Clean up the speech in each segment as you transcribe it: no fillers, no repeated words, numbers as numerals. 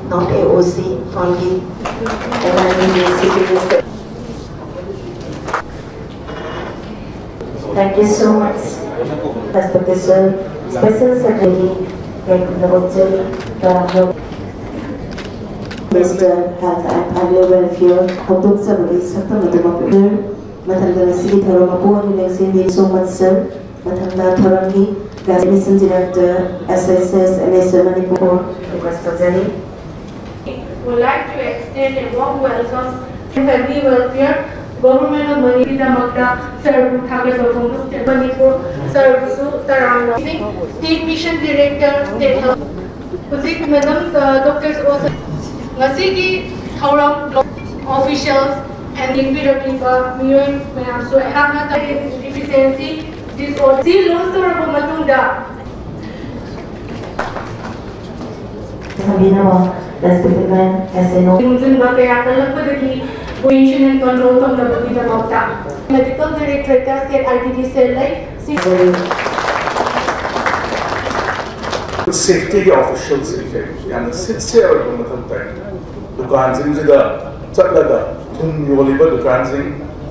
not AOC, only Thank you so much, respected sir, Special Secretary, Minister Health and Family Welfare, Hobuk Sabari, Satamatu Mapur, Matanda City Tharomapu, Yengsinba, so much sir, Matanda Tharangi, Mission Director, SSS, and Manipur, request for Jenny. Would like to extend a warm welcome to Family Welfare, Government of Manipur, mamangda, thaknaba, Manipur, State Mission Director, State Health, Madam Doctors also, Ngasigi, Thauram officials, and yonliba, so I have not efficiency. This all see loans to mamangda. Respected man, SNO. Yengsinba kaya kalagpadagi prevention and control from the mamangda. Medical Director State IDD cell like safety officials and sincere dukan sing da chatlaga thum yoliba dukan sing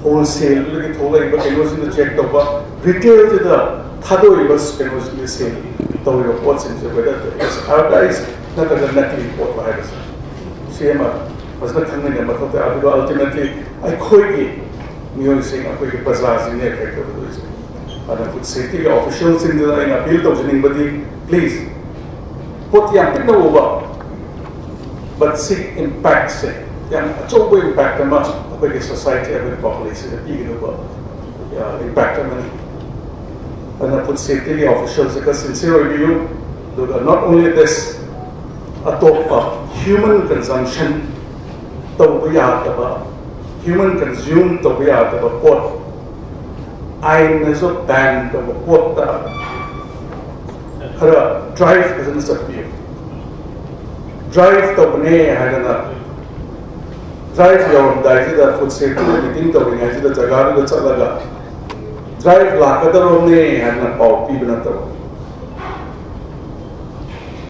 wholesale lagi thola iba keno sing check toba retail da thado iba keno sing sale toba pot sing whether is advertised not as a nakli pot virus same was not coming in but ultimately I khoi music akoi ke bazaar sing effect of this and food safety officials in the appeal to anybody please put yang kita ubah but see impact say yang coba impact ama bagi society bagi population jadi gitu impact ama and food safety officials because sincere review not only this atop human consumption tawbiya taba human consume tawbiya taba pot I never ban the pot her drive business appeal drive to bne hadana drive your daiji da food safety meeting to bne the jaga da chalaga drive la kadar omne hadana pau pi bana to